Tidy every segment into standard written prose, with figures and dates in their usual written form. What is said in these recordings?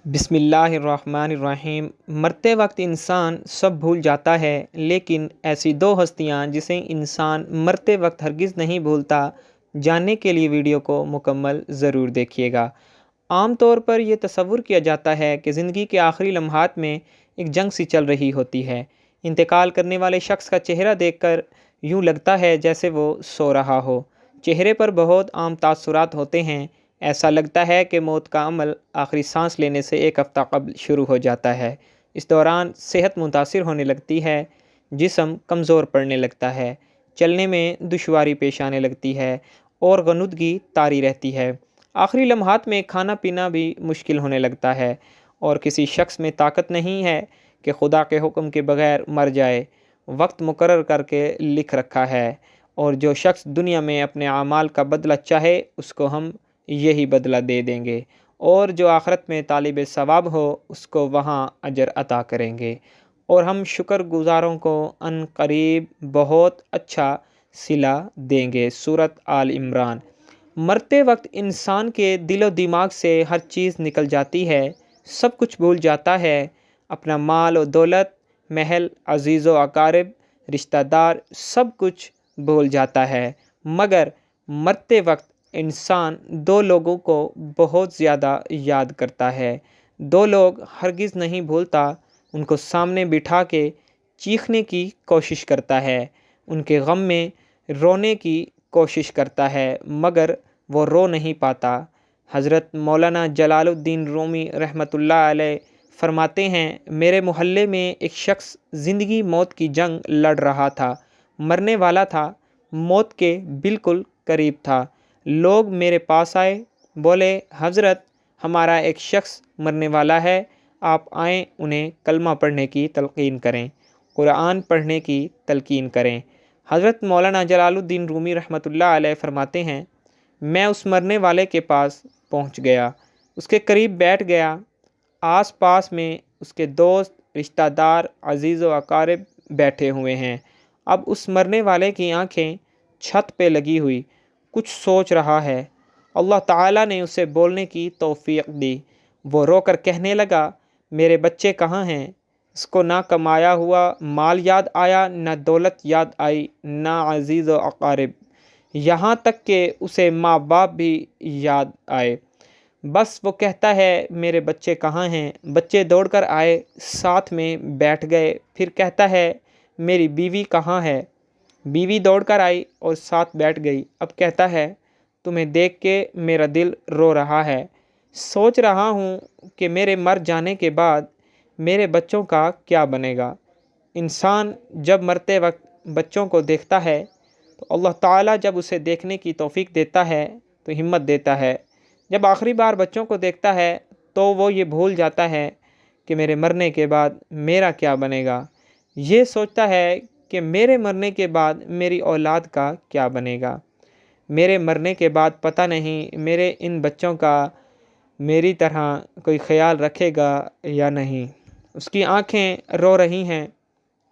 بسم اللہ الرحمن الرحیم۔ مرتے وقت انسان سب بھول جاتا ہے، لیکن ایسی دو ہستیاں جسے انسان مرتے وقت ہرگز نہیں بھولتا، جاننے کے لیے ویڈیو کو مکمل ضرور دیکھیے گا۔ عام طور پر یہ تصور کیا جاتا ہے کہ زندگی کے آخری لمحات میں ایک جنگ سی چل رہی ہوتی ہے۔ انتقال کرنے والے شخص کا چہرہ دیکھ کر یوں لگتا ہے جیسے وہ سو رہا ہو۔ چہرے پر بہت عام تاثرات ہوتے ہیں۔ ایسا لگتا ہے کہ موت کا عمل آخری سانس لینے سے ایک ہفتہ قبل شروع ہو جاتا ہے۔ اس دوران صحت متاثر ہونے لگتی ہے، جسم کمزور پڑنے لگتا ہے، چلنے میں دشواری پیش آنے لگتی ہے اور غنودگی طاری رہتی ہے۔ آخری لمحات میں کھانا پینا بھی مشکل ہونے لگتا ہے، اور کسی شخص میں طاقت نہیں ہے کہ خدا کے حکم کے بغیر مر جائے۔ وقت مقرر کر کے لکھ رکھا ہے، اور جو شخص دنیا میں اپنے اعمال کا بدلہ چاہے اس کو ہم یہی بدلہ دے دیں گے، اور جو آخرت میں طالب ثواب ہو اس کو وہاں اجر عطا کریں گے، اور ہم شکر گزاروں کو ان قریب بہت اچھا صلہ دیں گے۔ سورۃ آل عمران۔ مرتے وقت انسان کے دل و دماغ سے ہر چیز نکل جاتی ہے، سب کچھ بھول جاتا ہے، اپنا مال و دولت، محل، عزیز و اقارب، رشتہ دار، سب کچھ بھول جاتا ہے، مگر مرتے وقت انسان دو لوگوں کو بہت زیادہ یاد کرتا ہے۔ دو لوگ ہرگز نہیں بھولتا، ان کو سامنے بٹھا کے چیخنے کی کوشش کرتا ہے، ان کے غم میں رونے کی کوشش کرتا ہے، مگر وہ رو نہیں پاتا۔ حضرت مولانا جلال الدین رومی رحمۃ اللہ علیہ فرماتے ہیں، میرے محلے میں ایک شخص زندگی موت کی جنگ لڑ رہا تھا، مرنے والا تھا، موت کے بالکل قریب تھا۔ لوگ میرے پاس آئے، بولے حضرت ہمارا ایک شخص مرنے والا ہے، آپ آئیں انہیں کلمہ پڑھنے کی تلقین کریں، قرآن پڑھنے کی تلقین کریں۔ حضرت مولانا جلال الدین رومی رحمۃ اللہ علیہ فرماتے ہیں، میں اس مرنے والے کے پاس پہنچ گیا، اس کے قریب بیٹھ گیا، آس پاس میں اس کے دوست، رشتہ دار، عزیز و اقارب بیٹھے ہوئے ہیں۔ اب اس مرنے والے کی آنکھیں چھت پہ لگی ہوئی کچھ سوچ رہا ہے۔ اللہ تعالیٰ نے اسے بولنے کی توفیق دی۔ وہ رو کر کہنے لگا، میرے بچے کہاں ہیں؟ اس کو نہ کمایا ہوا مال یاد آیا، نہ دولت یاد آئی، نہ عزیز و اقارب، یہاں تک کہ اسے ماں باپ بھی یاد آئے۔ بس وہ کہتا ہے میرے بچے کہاں ہیں؟ بچے دوڑ کر آئے، ساتھ میں بیٹھ گئے۔ پھر کہتا ہے میری بیوی کہاں ہے؟ بیوی دوڑ کر آئی اور ساتھ بیٹھ گئی۔ اب کہتا ہے تمہیں دیکھ کے میرا دل رو رہا ہے، سوچ رہا ہوں کہ میرے مر جانے کے بعد میرے بچوں کا کیا بنے گا۔ انسان جب مرتے وقت بچوں کو دیکھتا ہے تو اللہ تعالیٰ جب اسے دیکھنے کی توفیق دیتا ہے تو ہمت دیتا ہے۔ جب آخری بار بچوں کو دیکھتا ہے تو وہ یہ بھول جاتا ہے کہ میرے مرنے کے بعد میرا کیا بنے گا۔ یہ سوچتا ہے کہ میرے مرنے کے بعد میری اولاد کا کیا بنے گا، میرے مرنے کے بعد پتہ نہیں میرے ان بچوں کا میری طرح کوئی خیال رکھے گا یا نہیں۔ اس کی آنکھیں رو رہی ہیں۔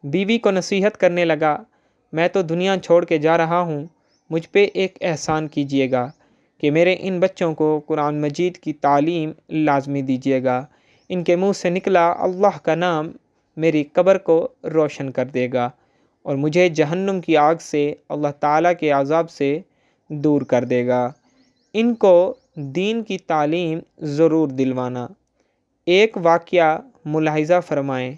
بیوی کو نصیحت کرنے لگا، میں تو دنیا چھوڑ کے جا رہا ہوں، مجھ پہ ایک احسان کیجیے گا کہ میرے ان بچوں کو قرآن مجید کی تعلیم لازمی دیجیے گا۔ ان کے منہ سے نکلا اللہ کا نام میری قبر کو روشن کر دے گا، اور مجھے جہنم کی آگ سے، اللہ تعالیٰ کے عذاب سے دور کر دے گا۔ ان کو دین کی تعلیم ضرور دلوانا۔ ایک واقعہ ملاحظہ فرمائیں۔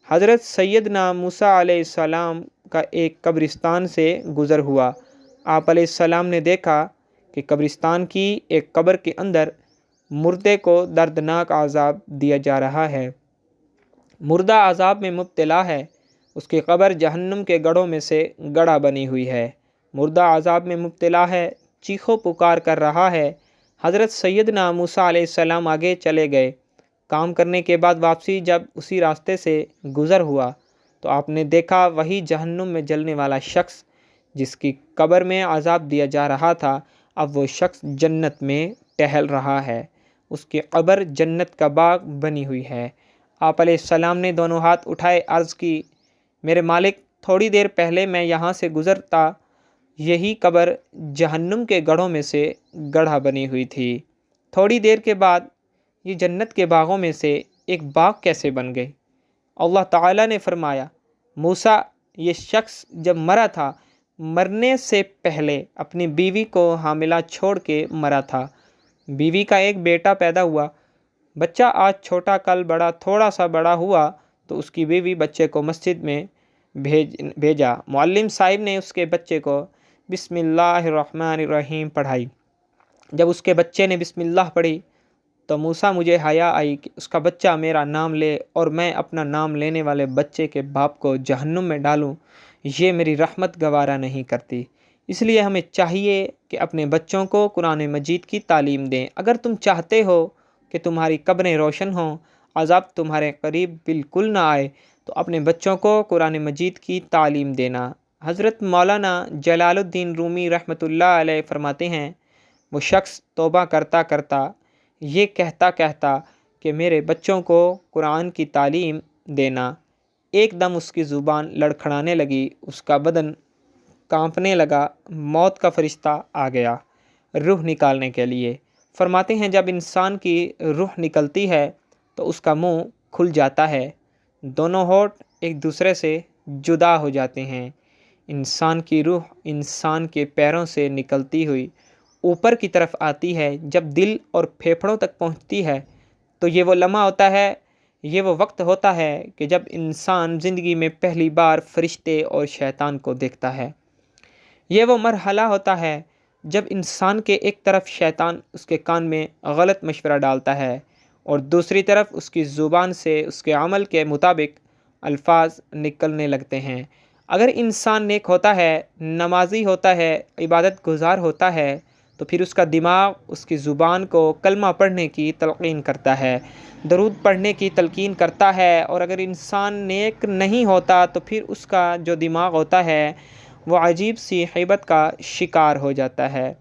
حضرت سیدنا موسیٰ علیہ السلام کا ایک قبرستان سے گزر ہوا۔ آپ علیہ السلام نے دیکھا کہ قبرستان کی ایک قبر کے اندر مردے کو دردناک عذاب دیا جا رہا ہے۔ مردہ عذاب میں مبتلا ہے، اس کی قبر جہنم کے گڑھوں میں سے گڑھا بنی ہوئی ہے۔ مردہ عذاب میں مبتلا ہے، چیخو پکار کر رہا ہے۔ حضرت سیدنا موسیٰ علیہ السلام آگے چلے گئے۔ کام کرنے کے بعد واپسی جب اسی راستے سے گزر ہوا تو آپ نے دیکھا وہی جہنم میں جلنے والا شخص جس کی قبر میں عذاب دیا جا رہا تھا، اب وہ شخص جنت میں ٹہل رہا ہے، اس کی قبر جنت کا باغ بنی ہوئی ہے۔ آپ علیہ السلام نے دونوں ہاتھ اٹھائے، عرض کی، میرے مالک، تھوڑی دیر پہلے میں یہاں سے گزرتا، یہی قبر جہنم کے گڑھوں میں سے گڑھا بنی ہوئی تھی۔ تھوڑی دیر کے بعد یہ جنت کے باغوں میں سے ایک باغ کیسے بن گئے؟ اللہ تعالیٰ نے فرمایا، موسیٰ، یہ شخص جب مرا تھا، مرنے سے پہلے اپنی بیوی کو حاملہ چھوڑ کے مرا تھا۔ بیوی کا ایک بیٹا پیدا ہوا، بچہ آج چھوٹا کل بڑا، تھوڑا سا بڑا ہوا تو اس کی بیوی بچے کو مسجد میں بھیجا۔ معلم صاحب نے اس کے بچے کو بسم اللہ الرحمن الرحیم پڑھائی۔ جب اس کے بچے نے بسم اللہ پڑھی تو موسیٰ، مجھے حیا آئی کہ اس کا بچہ میرا نام لے اور میں اپنا نام لینے والے بچے کے باپ کو جہنم میں ڈالوں، یہ میری رحمت گوارا نہیں کرتی۔ اس لیے ہمیں چاہیے کہ اپنے بچوں کو قرآن مجید کی تعلیم دیں۔ اگر تم چاہتے ہو کہ تمہاری قبریں روشن ہوں، عذاب تمہارے قریب بالکل نہ آئے، تو اپنے بچوں کو قرآن مجید کی تعلیم دینا۔ حضرت مولانا جلال الدین رومی رحمۃ اللہ علیہ فرماتے ہیں، وہ شخص توبہ کرتا کرتا یہ کہتا کہ میرے بچوں کو قرآن کی تعلیم دینا، ایک دم اس کی زبان لڑکھڑانے لگی، اس کا بدن کانپنے لگا، موت کا فرشتہ آ گیا روح نکالنے کے لیے۔ فرماتے ہیں جب انسان کی روح نکلتی ہے تو اس کا منہ کھل جاتا ہے، دونوں ہونٹ ایک دوسرے سے جدا ہو جاتے ہیں۔ انسان کی روح انسان کے پیروں سے نکلتی ہوئی اوپر کی طرف آتی ہے، جب دل اور پھیپھڑوں تک پہنچتی ہے تو یہ وہ لمحہ ہوتا ہے، یہ وہ وقت ہوتا ہے کہ جب انسان زندگی میں پہلی بار فرشتے اور شیطان کو دیکھتا ہے۔ یہ وہ مرحلہ ہوتا ہے جب انسان کے ایک طرف شیطان اس کے کان میں غلط مشورہ ڈالتا ہے اور دوسری طرف اس کی زبان سے اس کے عمل کے مطابق الفاظ نکلنے لگتے ہیں۔ اگر انسان نیک ہوتا ہے، نمازی ہوتا ہے، عبادت گزار ہوتا ہے تو پھر اس کا دماغ اس کی زبان کو کلمہ پڑھنے کی تلقین کرتا ہے، درود پڑھنے کی تلقین کرتا ہے، اور اگر انسان نیک نہیں ہوتا تو پھر اس کا جو دماغ ہوتا ہے وہ عجیب سی غیبت کا شکار ہو جاتا ہے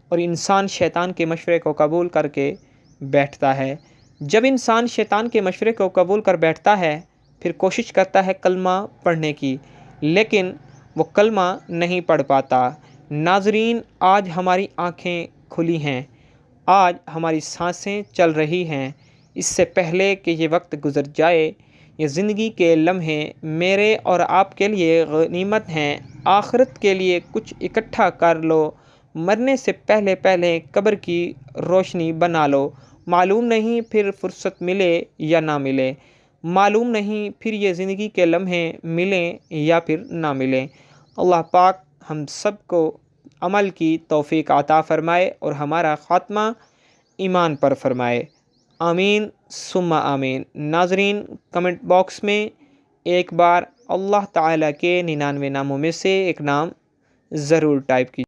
اور انسان شیطان کے مشورے کو قبول کر کے بیٹھتا ہے۔ جب انسان شیطان کے مشورے کو قبول کر بیٹھتا ہے پھر کوشش کرتا ہے کلمہ پڑھنے کی، لیکن وہ کلمہ نہیں پڑھ پاتا۔ ناظرین، آج ہماری آنکھیں کھلی ہیں، آج ہماری سانسیں چل رہی ہیں، اس سے پہلے کہ یہ وقت گزر جائے، یہ زندگی کے لمحے میرے اور آپ کے لیے غنیمت ہیں۔ آخرت کے لیے کچھ اکٹھا کر لو، مرنے سے پہلے قبر کی روشنی بنا لو۔ معلوم نہیں پھر فرصت ملے یا نہ ملے، معلوم نہیں پھر یہ زندگی کے لمحے ملیں یا پھر نہ ملیں۔ اللہ پاک ہم سب کو عمل کی توفیق عطا فرمائے اور ہمارا خاتمہ ایمان پر فرمائے، آمین ثم آمین۔ ناظرین، کمنٹ باکس میں ایک بار اللہ تعالیٰ کے 99 ناموں میں سے ایک نام ضرور ٹائپ کیجیے۔